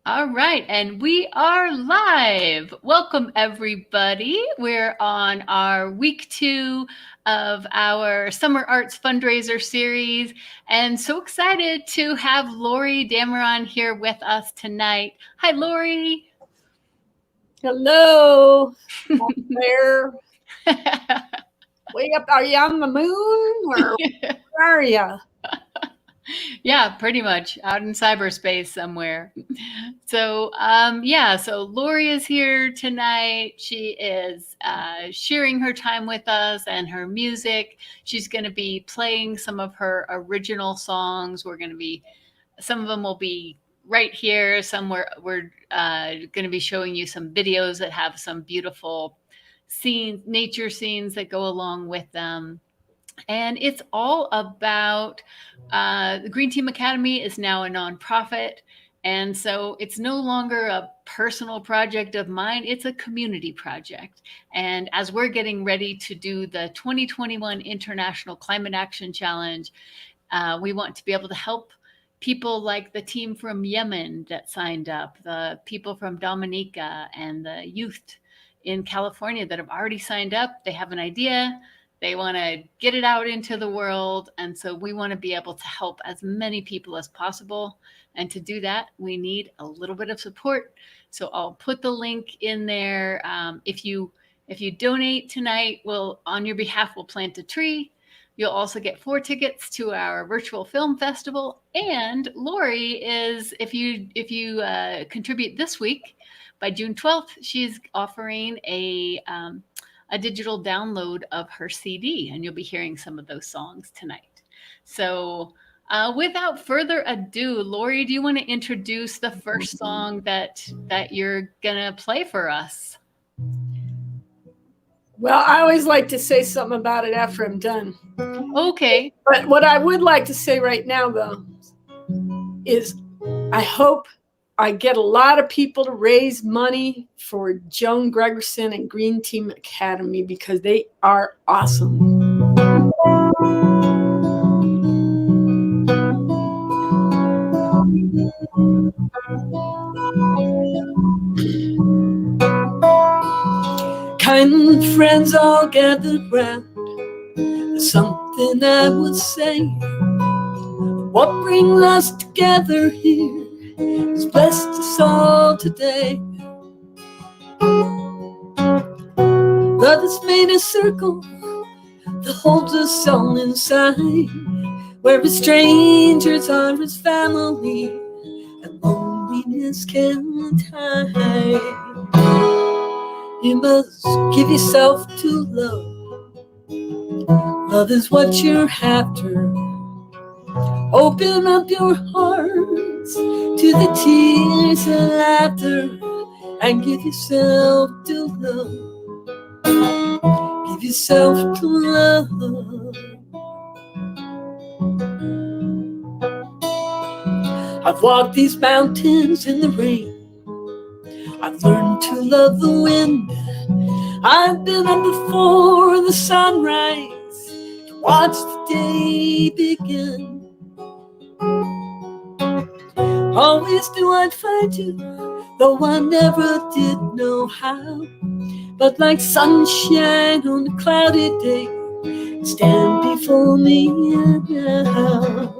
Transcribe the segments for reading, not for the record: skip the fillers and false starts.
All right, and we are live. Welcome, everybody. We're on our week 2 of our Summer Arts Fundraiser series, and so excited to have Laurie Dameron here with us tonight. Hi, Laurie. Hello. Where? Way up? Are you on the moon? Or where are you? Yeah, pretty much out in cyberspace somewhere. So, so Laurie is here tonight. She is sharing her time with us and her music. She's going to be playing some of her original songs. Some of them will be right here. We're going to be showing you some videos that have some beautiful nature scenes that go along with them. And it's all about the Green Team Academy is now a nonprofit. And so it's no longer a personal project of mine, it's a community project. And as we're getting ready to do the 2021 International Climate Action Challenge, we want to be able to help people like the team from Yemen that signed up, the people from Dominica, and the youth in California that have already signed up. They have an idea. They want to get it out into the world. And so we want to be able to help as many people as possible. And to do that, we need a little bit of support. So I'll put the link in there. If you donate tonight, on your behalf, we'll plant a tree. You'll also get 4 tickets to our virtual film festival. And Laurie is, if you contribute this week, by June 12th, she's offering a digital download of her CD, and you'll be hearing some of those songs tonight. So without further ado, Laurie, do you want to introduce the first song that you're gonna play for us? Well, I always like to say something about it after I'm done. Okay. But what I would like to say right now, though, is I hope I get a lot of people to raise money for Joan Gregerson and Green Team Academy because they are awesome. Kind friends all gathered round. There's something I would say. What brings us together here has blessed us all today. Love has made a circle that holds us all inside, where strangers are as family and loneliness can't hide. You must give yourself to love. Love is what you're after. Open up your hearts to the tears and laughter and give yourself to love. Give yourself to love. I've walked these mountains in the rain. I've learned to love the wind. I've been up before the sunrise to watch the day begin. Always knew I'd find you, though I never did know how. But like sunshine on a cloudy day, stand before me now.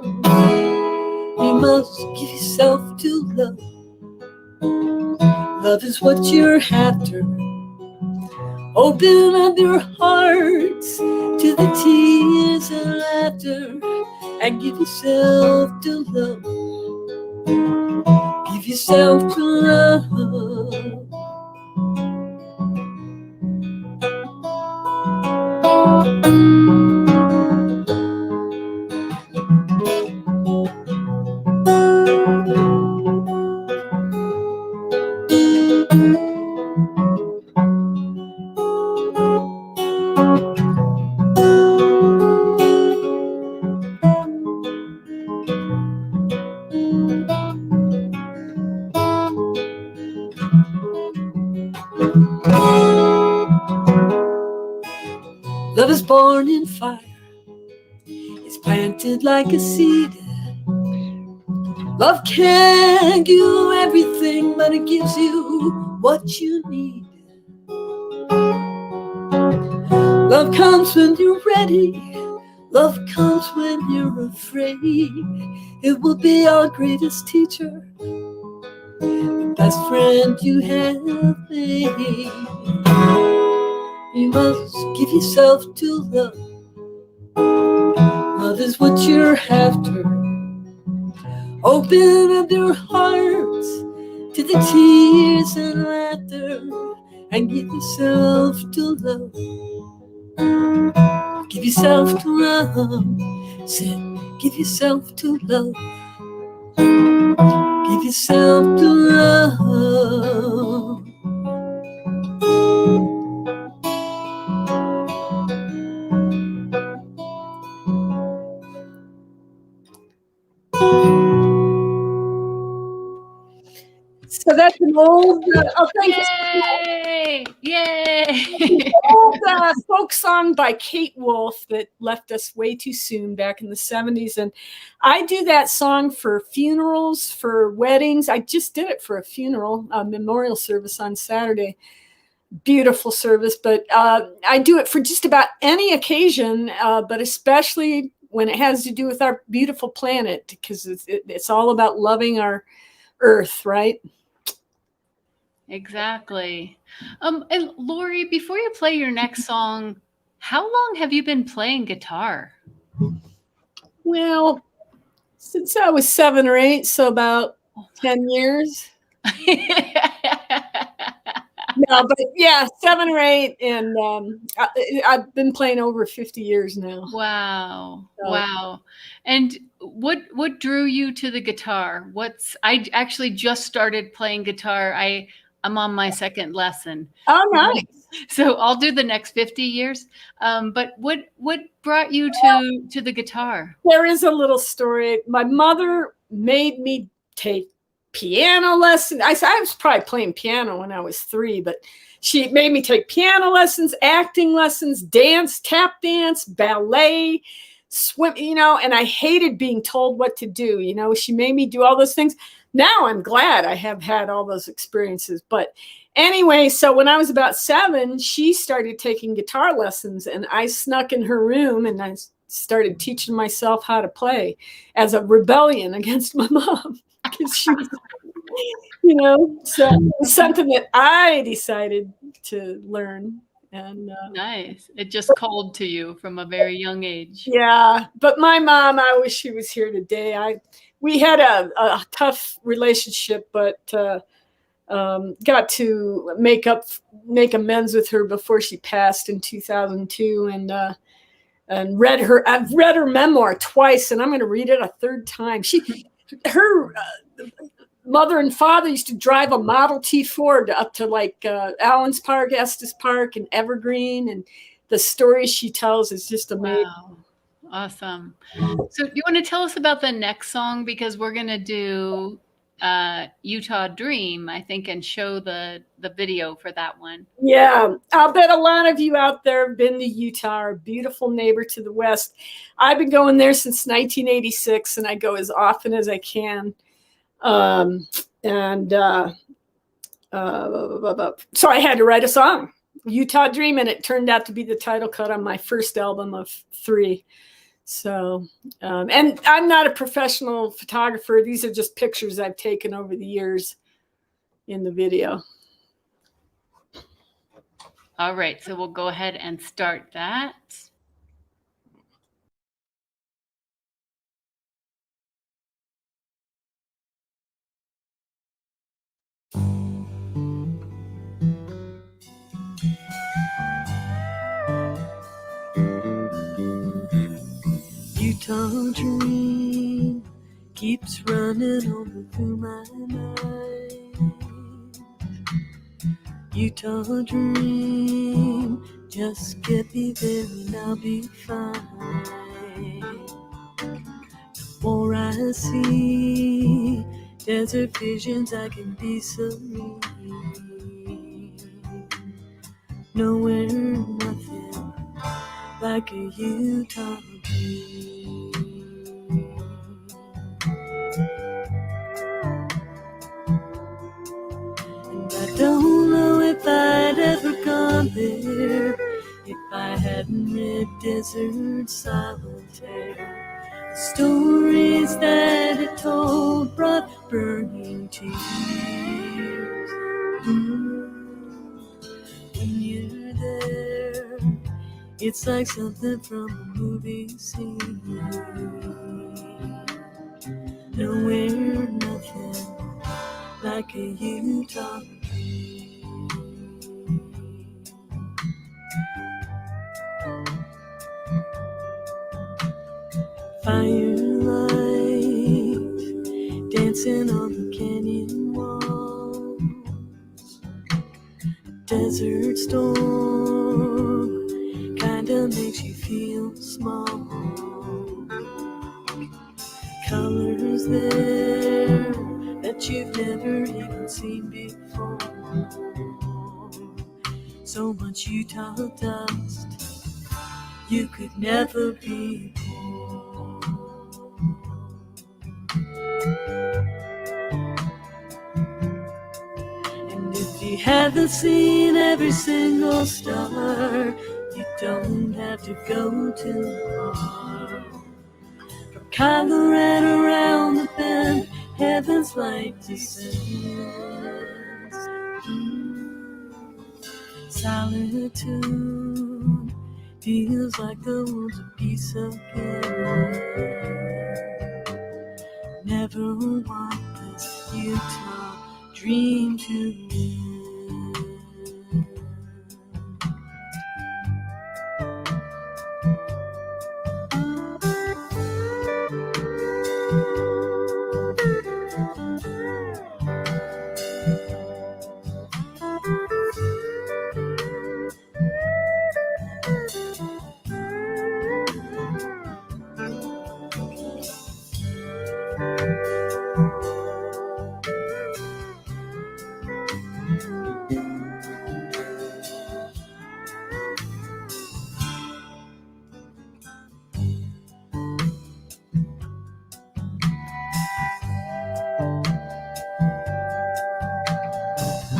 You must give yourself to love. Love is what you're after. Open up your hearts to the tears and laughter and give yourself to love. Give yourself to love. Love is born in fire. It's planted like a seed. Love can't give you everything, but it gives you what you need. Love comes when you're ready. Love comes when you're afraid. It will be our greatest teacher, the best friend you have made. You must give yourself to love. Love is what you're after. Open up your hearts to the tears and laughter, and give yourself to love. Give yourself to love. Say, give yourself to love. Give yourself to love. So that's an old, thank Yay! Yay! old folk song by Kate Wolf that left us way too soon back in the 70s. And I do that song for funerals, for weddings. I just did it for a funeral, a memorial service on Saturday. Beautiful service, but I do it for just about any occasion, but especially when it has to do with our beautiful planet, because it's all about loving our earth, right? Exactly. And Laurie, before you play your next song, how long have you been playing guitar? Well, since I was 7 or 8, so about 10 years. No, but yeah, 7 or 8, and I've been playing over 50 years now. Wow. So. Wow. And what drew you to the guitar? I actually just started playing guitar. I'm on my second lesson. Oh, nice. So I'll do the next 50 years. But what brought you to the guitar? There is a little story. My mother made me take piano lessons. I was probably playing piano when I was 3, but she made me take piano lessons, acting lessons, dance, tap dance, ballet, swim, and I hated being told what to do. She made me do all those things. Now I'm glad I have had all those experiences. But anyway, so when I was about 7, she started taking guitar lessons, and I snuck in her room and I started teaching myself how to play as a rebellion against my mom. Because she was, so it was something that I decided to learn. And nice. It just called to you from a very young age. Yeah, but my mom, I wish she was here today. We had a tough relationship, but got to make amends with her before she passed in 2002, and I've read her memoir twice, and I'm going to read it a third time. Her mother and father used to drive a Model T Ford up to like Allen's Park, Estes Park, and Evergreen, and the stories she tells is just amazing. Wow. Awesome. So you want to tell us about the next song, because we're going to do Utah Dream, I think, and show the video for that one. Yeah, I'll bet a lot of you out there have been to Utah, our beautiful neighbor to the west. I've been going there since 1986, and I go as often as I can. So I had to write a song, Utah Dream, and it turned out to be the title cut on my first album of 3. So, and I'm not a professional photographer. These are just pictures I've taken over the years in the video. All right, so we'll go ahead and start that. Utah dream keeps running over through my mind. Utah dream, just get me there and I'll be fine. The more I see desert visions, I can be serene. Nowhere, nothing like a Utah dream. there if I hadn't read Desert Solitaire. The stories that it told brought burning tears. When you're there, it's like something from a movie scene. Nowhere, nothing like a Utah dream. Firelight dancing on the canyon walls. Desert storm kinda makes you feel small. Colors there that you've never even seen before. So much Utah dust, you could never be poor. And if you haven't seen every single star, you don't have to go too far. From Colorado around the bend, heaven's light descends. Solitude feels like the world's a piece of again. Never want this Utah dream to end.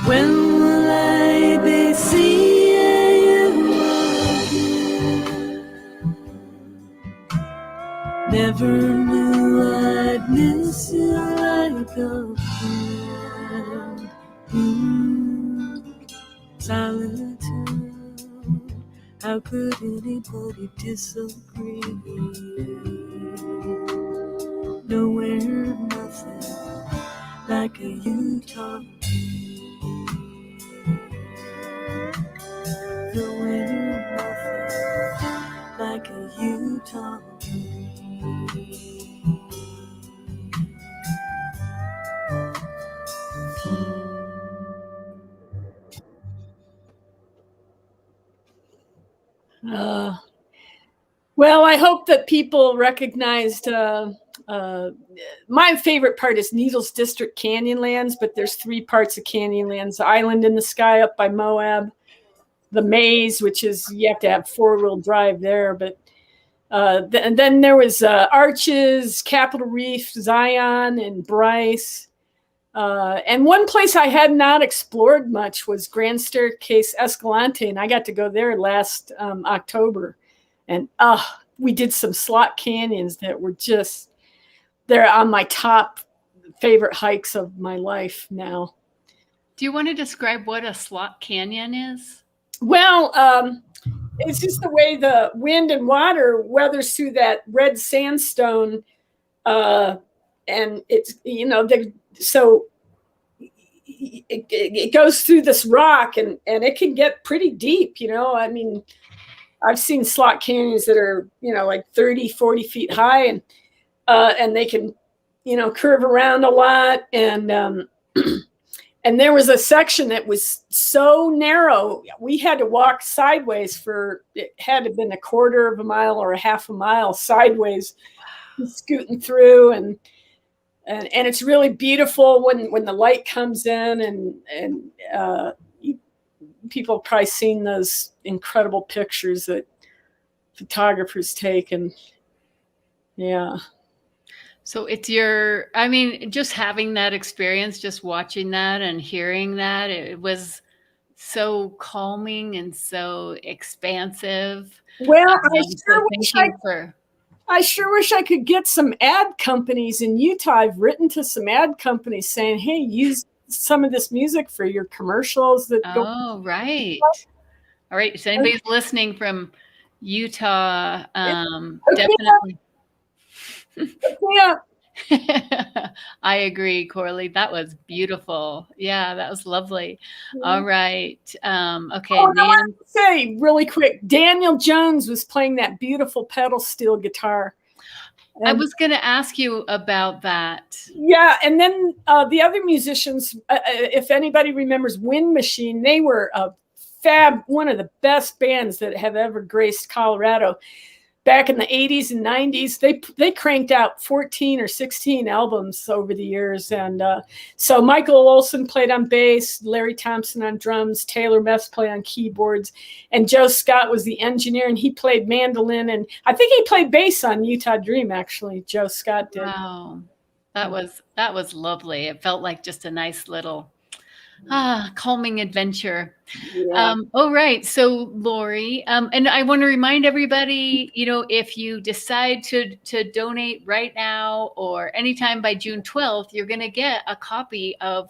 When will I be seeing you again? Never knew I'd miss you like a friend. Solitude, how could anybody disagree? Nowhere, nothing like a Utah dream. Nowhere, nothing like a Utah dream. Well, I hope that people recognized my favorite part is Needles District Canyonlands, but there's three parts of Canyonlands: the Island in the Sky up by Moab, the Maze, which is you have to have four-wheel drive there, but and then there was Arches, Capitol Reef, Zion, and Bryce. And one place I had not explored much was Grand Staircase Escalante, and I got to go there last October. And we did some slot canyons that were just, they're on my top favorite hikes of my life now. Do you want to describe what a slot canyon is? Well, it's just the way the wind and water weathers through that red sandstone. And it's, so it goes through this rock and it can get pretty deep, I mean, I've seen slot canyons that are, like 30, 40 feet high and they can, curve around a lot. And and there was a section that was so narrow, we had to walk sideways it had to have been a quarter of a mile or a half a mile sideways, scooting through. And it's really beautiful when the light comes in and people have probably seen those incredible pictures that photographers take. And yeah. So it's just having that experience, just watching that and hearing that, it was so calming and so expansive. Well, So thank you for. I sure wish I could get some ad companies in Utah. I've written to some ad companies saying, hey, use some of this music for your commercials that go. Oh, right. All right. So anybody's listening from Utah, definitely. Yeah. I agree, Corley. That was beautiful. Yeah, that was lovely. All right. Okay. Oh, I want to say really quick, Daniel Jones was playing that beautiful pedal steel guitar. And I was going to ask you about that. Yeah, and then the other musicians, if anybody remembers Wind Machine, they were one of the best bands that have ever graced Colorado. Back in the 80s and 90s, they cranked out 14 or 16 albums over the years. And so Michael Olson played on bass, Larry Thompson on drums, Taylor Mess played on keyboards, and Joe Scott was the engineer, and he played mandolin. And I think he played bass on Utah Dream, actually. Joe Scott did. Wow. That was lovely. It felt like just a nice little calming adventure. Yeah. All right. So Laurie, and I want to remind everybody, if you decide to donate right now or anytime by June 12th, you're going to get a copy of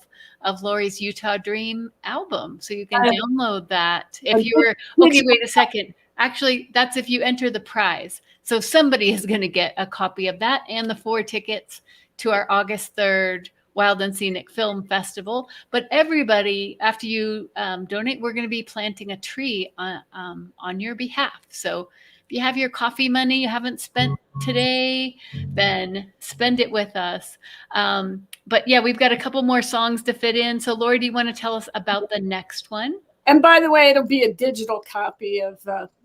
Laurie's Utah Dream album. So you can download that. If you were, okay, wait a second. Actually, that's if you enter the prize. So somebody is going to get a copy of that and the 4 tickets to our August 3rd Wild and Scenic Film Festival. But everybody, after you donate, we're going to be planting a tree on your behalf. So if you have your coffee money you haven't spent today, then spend it with us. But yeah, we've got a couple more songs to fit in. So Laurie, do you want to tell us about the next one? And by the way, it'll be a digital copy of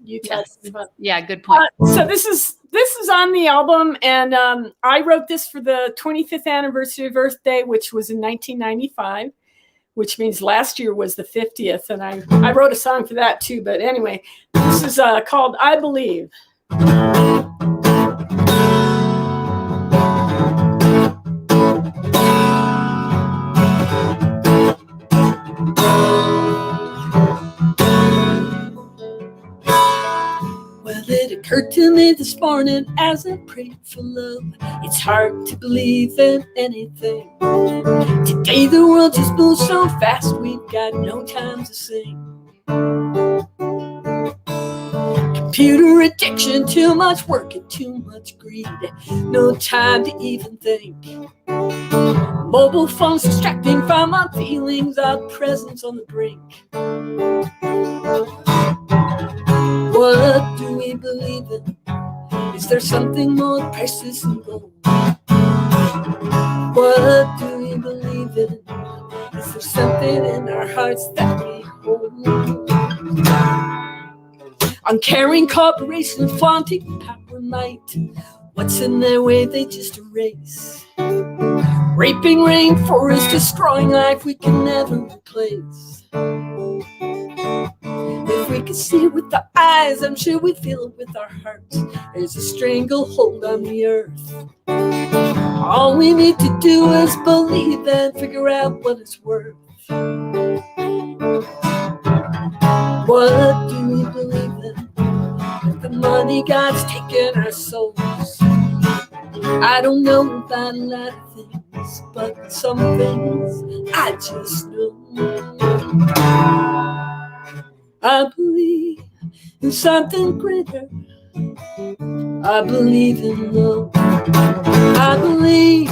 Utah. Yes. Yeah, good point. So this is on the album, and I wrote this for the 25th anniversary of Earth Day, which was in 1995, which means last year was the 50th, and I wrote a song for that too. But anyway, this is called "I Believe." It occurred to me this morning as I prayed for love. It's hard to believe in anything. Today the world just moves so fast, we've got no time to sing. Computer addiction, too much work and too much greed. No time to even think. Mobile phones distracting from our feelings, our presence on the brink. What do we believe in? Is there something more precious than gold? What do we believe in? Is there something in our hearts that we hold? Uncaring corporations flaunting power and might. What's in their way they just erase? Raping rainforests, destroying life we can never replace. If we could see it with our eyes, I'm sure we'd feel it with our hearts. There's a stranglehold on the earth. All we need to do is believe and figure out what it's worth. What do we believe in? If the money God's taken our souls. I don't know about a lot of things, but some things I just know. I believe in something greater. I believe in love. I believe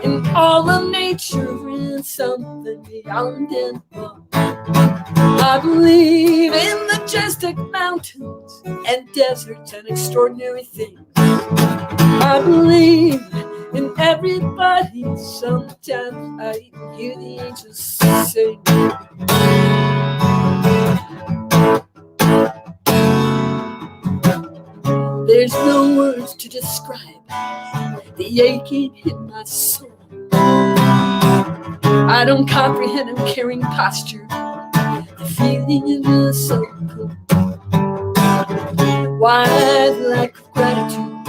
in all of nature and something beyond and above. I believe in majestic mountains and deserts and extraordinary things. I believe in everybody. Sometimes I even hear the angels sing. There's no words to describe the aching in my soul. I don't comprehend uncaring posture, the feeling in my soul. Why the lack of gratitude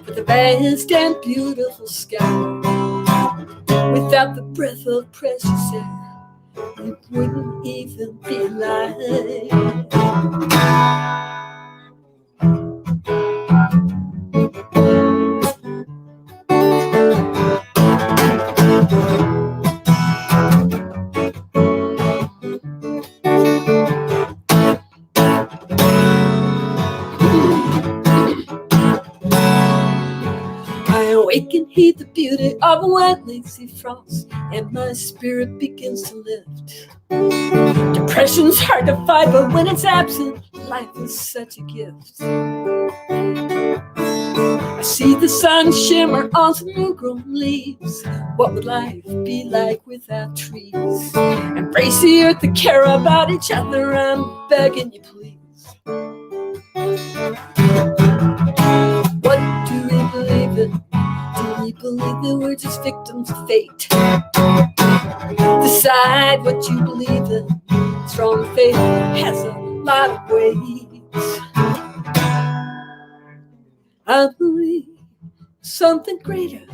for the vast and beautiful sky? Without the breath of precious air, it wouldn't even be like. I awake and heed the beauty of a white lacy frost, and my spirit begins to lift. Depression's hard to fight, but when it's absent, life is such a gift. I see the sun shimmer on some new-grown leaves. What would life be like without trees? Embrace the earth and care about each other, I'm begging you, please. What do we believe in? Do we believe that we're just victims of fate? Decide what you believe in. Strong faith has a lot of weight. I believe something greater.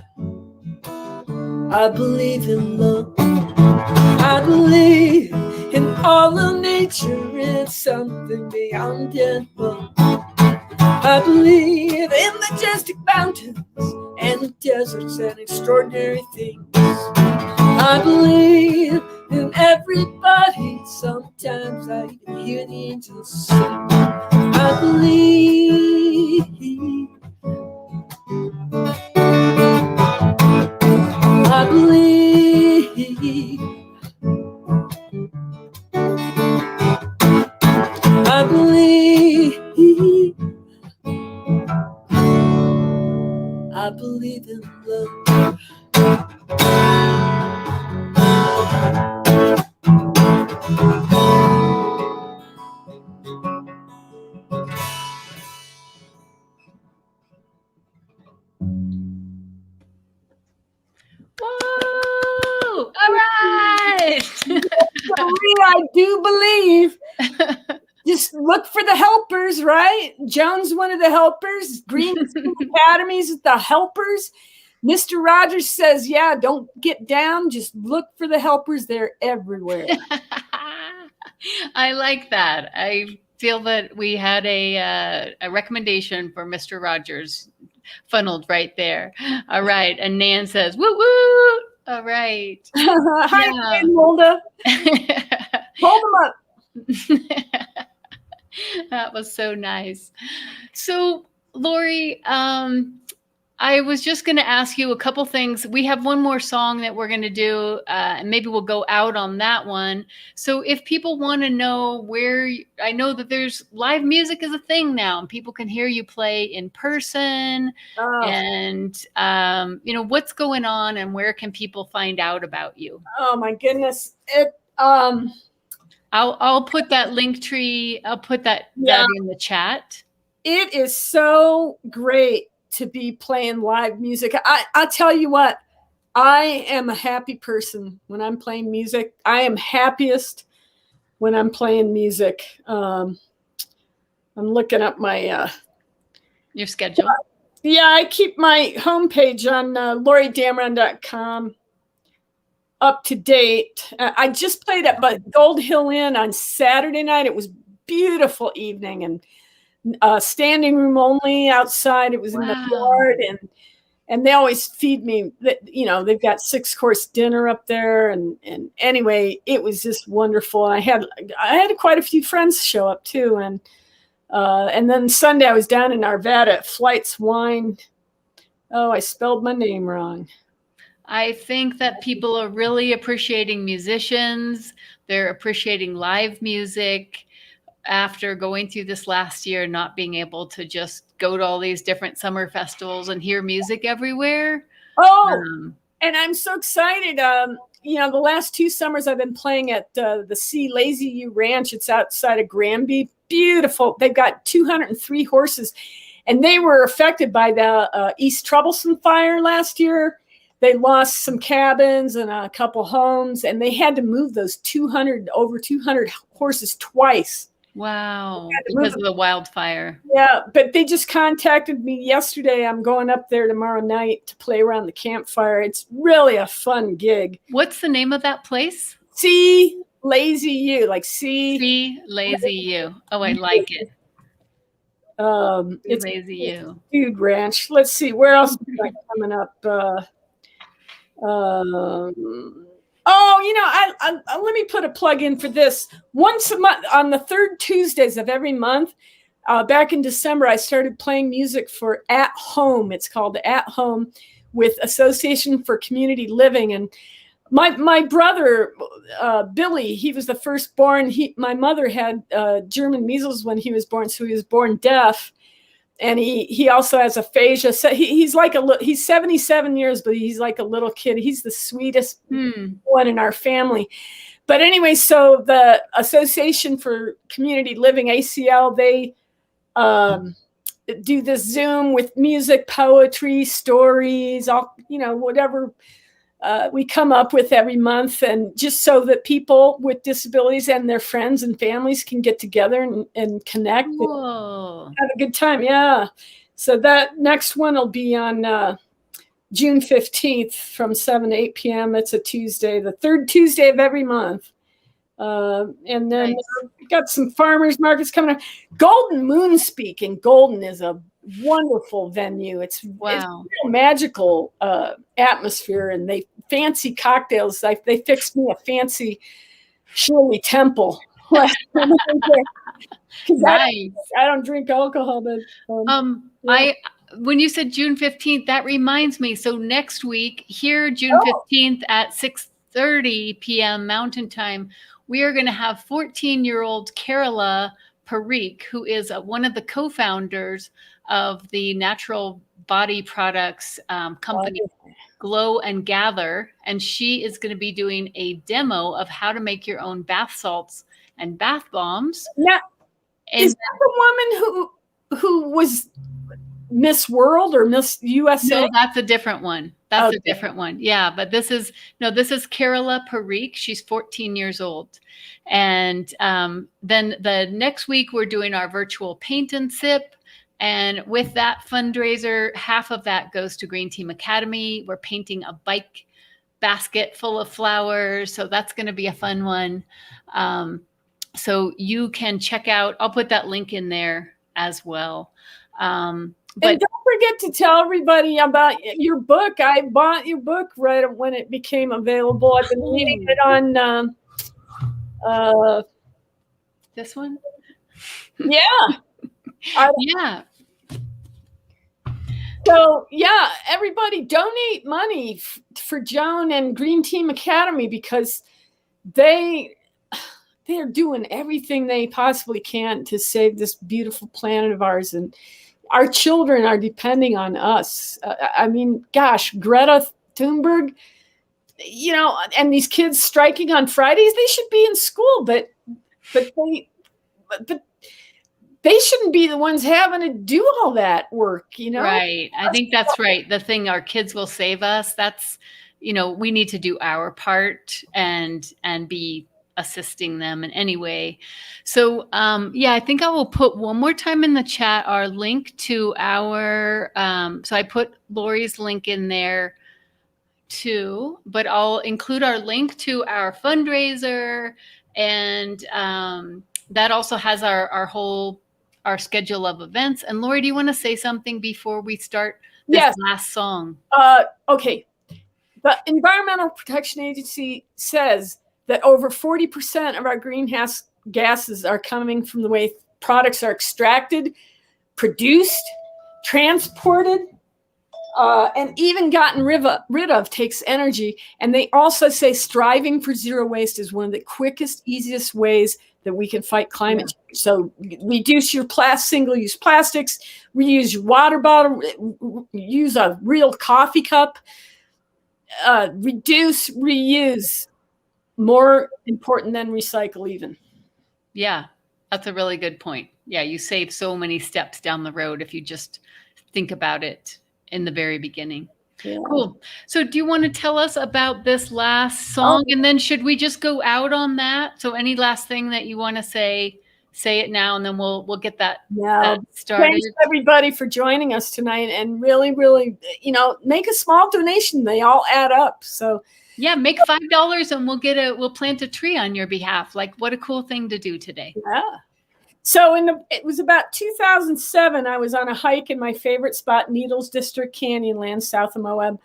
I believe in love. I believe in all of nature and something beyond it. I believe in majestic mountains and deserts and extraordinary things. I believe in everybody. Sometimes I even hear the angels sing. I believe. I believe. I believe. I believe in love. Woo! All right. I do believe. Just look for the helpers, right? Joan's one of the helpers. Green Academy's the helpers. Mr. Rogers says, yeah, don't get down. Just look for the helpers. They're everywhere. I like that. I feel that we had a recommendation for Mr. Rogers funneled right there. All right. And Nan says, woo woo. All right. Hi, Molda. Hold them up. That was so nice. So, Laurie, I was just going to ask you a couple things. We have one more song that we're going to do, and maybe we'll go out on that one. So if people want to know where, I know that there's live music is a thing now, and people can hear you play in person. And, what's going on and where can people find out about you? Oh, my goodness. I'll put that link tree. I'll put that in the chat. It is so great to be playing live music. I'll tell you what, I am a happy person when I'm playing music. I am happiest when I'm playing music. I'm looking up my your schedule. I keep my homepage on lauriedameron.com up to date. I just played at Gold Hill Inn on Saturday night. It was a beautiful evening, and standing room only outside. It was in the yard, and they always feed me. They've got 6-course dinner up there, and anyway, it was just wonderful. And I had quite a few friends show up too, and then Sunday I was down in Arvada at Flight's Wine. Oh, I spelled my name wrong. I think that people are really appreciating musicians. They're appreciating live music. After going through this last year, not being able to just go to all these different summer festivals and hear music everywhere. And I'm so excited. The last 2 summers I've been playing at the C Lazy U Ranch. It's outside of Granby. Beautiful. They've got 203 horses, and they were affected by the East Troublesome fire last year. They lost some cabins and a couple homes, and they had to move those over 200 horses twice. Wow, because of the wildfire. Yeah, but they just contacted me yesterday. I'm going up there tomorrow night to play around the campfire. It's really a fun gig. What's the name of that place? See, lazy you, like see lazy you. Oh, I like it. It's lazy you. Food Ranch. Let's see, where else is that coming up? Let me put a plug in for this. Once a month, on the third Tuesdays of every month, back in December, I started playing music for At Home. It's called At Home with Association for Community Living. And my brother, Billy, he was the firstborn. My mother had German measles when he was born, so he was born deaf. And he also has aphasia. So he's 77 years, but he's like a little kid. He's the sweetest one in our family. But anyway, so the Association for Community Living, ACL, they do this Zoom with music, poetry, stories, all, whatever we come up with every month, and just so that people with disabilities and their friends and families can get together and connect and have a good time. Yeah. So that next one will be on June 15th from 7 to 8 p.m. It's a Tuesday, the third Tuesday of every month. And then we've got some farmers markets coming up. Golden Moon Speak in Golden is a wonderful venue. It's a real magical atmosphere, and they fancy cocktails. They fixed me a fancy Shirley Temple. Nice. I don't drink alcohol, but when you said June 15th, that reminds me. So next week here, June 15th at 6:30 p.m. Mountain Time, we are going to have 14-year-old Carola Parikh, who is one of the co-founders of the natural body products company Glow and Gather. And she is going to be doing a demo of how to make your own bath salts and bath bombs. Now, is that the woman who was Miss World or Miss USA? No, that's a different one. That's a different one. Yeah, but this is Carola Parikh. She's 14 years old. And then the next week we're doing our virtual paint and sip. And with that fundraiser, half of that goes to Green Team Academy. We're painting a bike basket full of flowers. So that's going to be a fun one. So you can check out, I'll put that link in there as well. And don't forget to tell everybody about your book. I bought your book right when it became available. I've been reading it on this one. Yeah. Yeah. So yeah, everybody donate money for Joan and Green Team Academy, because they're doing everything they possibly can to save this beautiful planet of ours, and our children are depending on us. I mean, gosh, Greta Thunberg, and these kids striking on Fridays, they should be in school, but they shouldn't be the ones having to do all that work, Right. I think that's right. The thing, our kids will save us. That's, we need to do our part and be assisting them in any way. So, I think I will put one more time in the chat our link to our, so I put Laurie's link in there too, but I'll include our link to our fundraiser, and that also has our schedule of events. And Laurie, do you want to say something before we start this last song? Okay. The Environmental Protection Agency says that over 40% of our greenhouse gases are coming from the way products are extracted, produced, transported, and even gotten rid of takes energy. And they also say striving for zero waste is one of the quickest, easiest ways that we can fight climate change. So reduce your single-use plastics, reuse your water bottle, use a real coffee cup, reduce, reuse, more important than recycle even. Yeah, that's a really good point. Yeah, you save so many steps down the road if you just think about it in the very beginning. Yeah. Cool. So do you want to tell us about this last song? And then should we just go out on that? So any last thing that you want to say it now, and then we'll get that started. Thanks everybody for joining us tonight, and really, really, make a small donation. They all add up. So Yeah, make $5 and we'll plant a tree on your behalf. Like, what a cool thing to do today. Yeah. So it was about 2007. I was on a hike in my favorite spot, Needles District Canyonlands, south of Moab.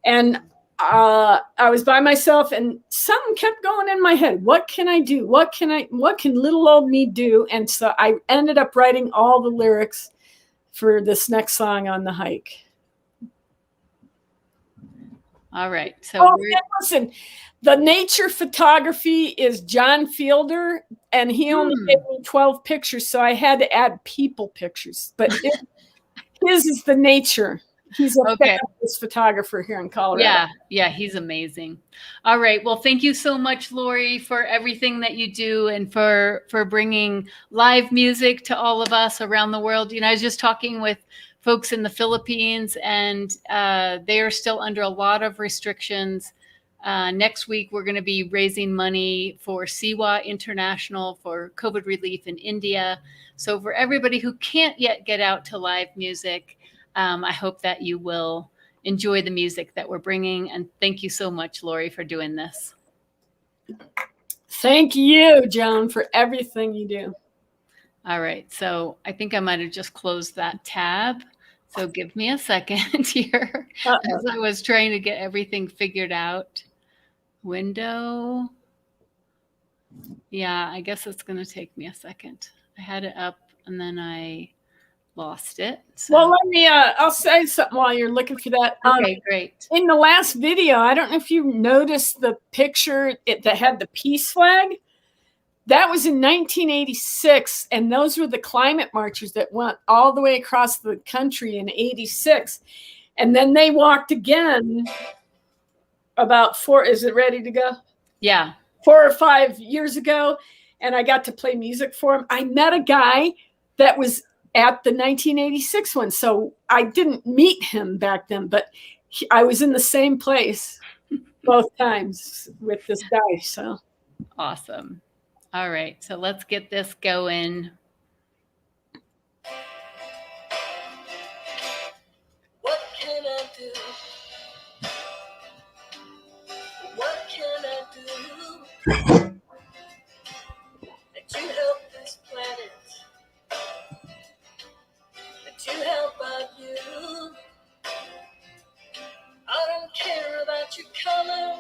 And I was by myself and something kept going in my head. What can I do? What can little old me do? And so I ended up writing all the lyrics for this next song on the hike. All right. So listen, the nature photography is John Fielder, and he only gave me 12 pictures, so I had to add people pictures. But his is the nature. He's a fabulous photographer here in Colorado. Yeah, he's amazing. All right. Well, thank you so much, Laurie, for everything that you do and for bringing live music to all of us around the world. You know, I was just talking with folks in the Philippines, and they are still under a lot of restrictions. Next week, we're going to be raising money for Siwa International for COVID relief in India. So for everybody who can't yet get out to live music, I hope that you will enjoy the music that we're bringing. And thank you so much, Laurie, for doing this. Thank you, Joan, for everything you do. All right. So I think I might have just closed that tab. So give me a second here as I was trying to get everything figured out. Window. Yeah, I guess it's going to take me a second. I had it up and then I lost it. So. Well, let me, I'll say something while you're looking for that. Okay, great. In the last video, I don't know if you noticed the picture that had the peace flag. That was in 1986, and those were the climate marchers that went all the way across the country in 86. And then they walked again about is it ready to go? Yeah. 4 or 5 years ago, and I got to play music for him. I met a guy that was at the 1986 one, so I didn't meet him back then, but I was in the same place both times with this guy. So awesome. All right, so let's get this going. What can I do? What can I do? That you help this planet. That you help out you. I don't care about your color.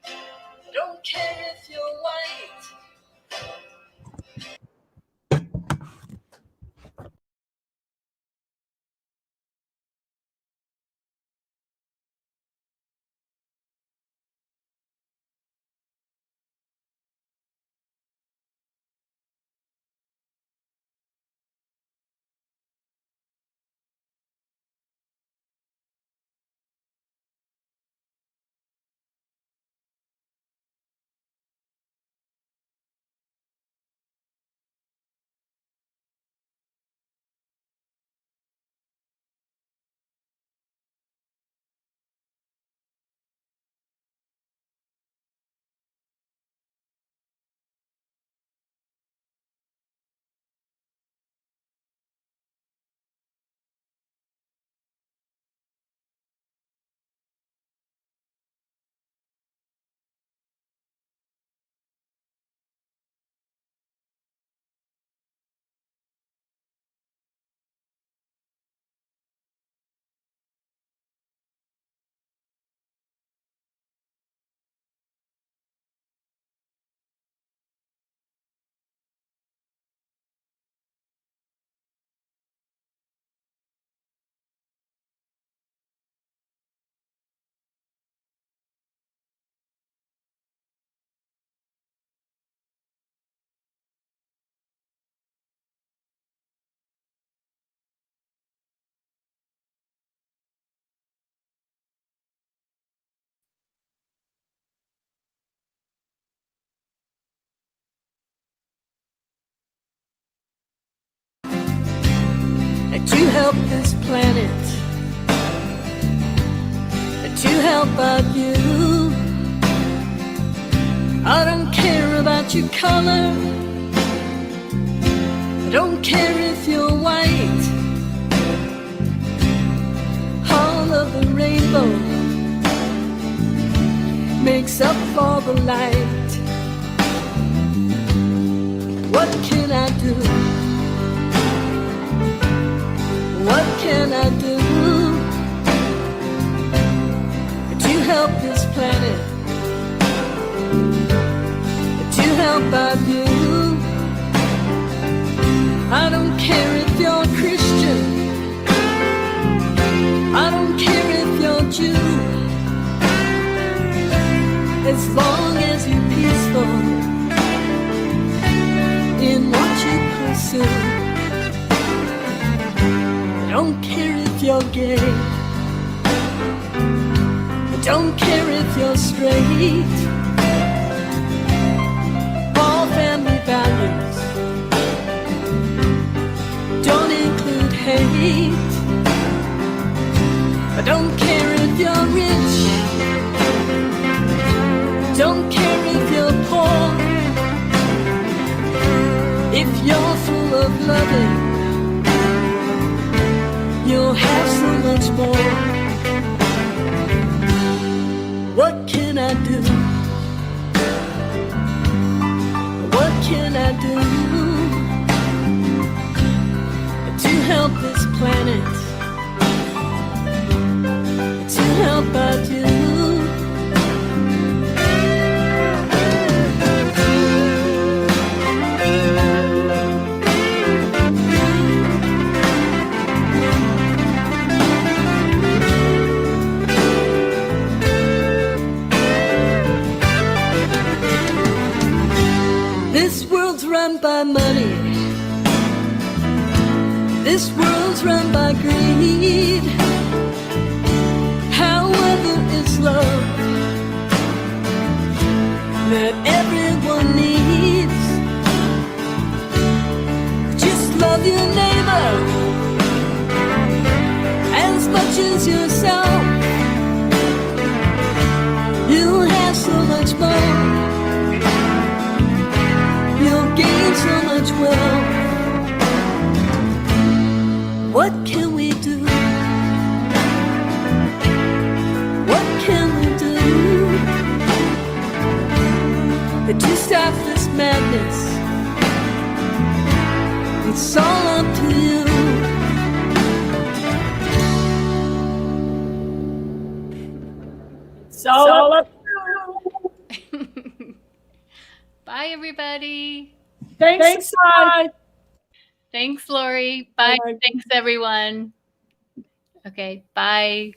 I don't care if you're white. That you help this planet. That you help out you. I don't care about your color. I don't care if you're white. All of the rainbow makes up for the light. What can I do? What can I do to help this planet? To help our view. I don't care if you're Christian, I don't care if you're Jew, as long as you're peaceful in what you pursue. I don't care if you're gay, I don't care if you're straight. All family values don't include hate. I don't care if you're rich, don't care if you're poor. If you're full of loving, you'll have so much more. What can I do? What can I do to help this planet? To help out you? This world's run by money. This world's run by greed. However, it's love that everyone needs. Just love your neighbor as much as yourself. You'll have so much more. You'll gain so much wealth. What can we do? What can we do to stop this madness? It's all up to you. It's all up to you. Bye, everybody. Thanks, bye. Thanks, Laurie. Bye. Thanks, everyone. Okay, bye.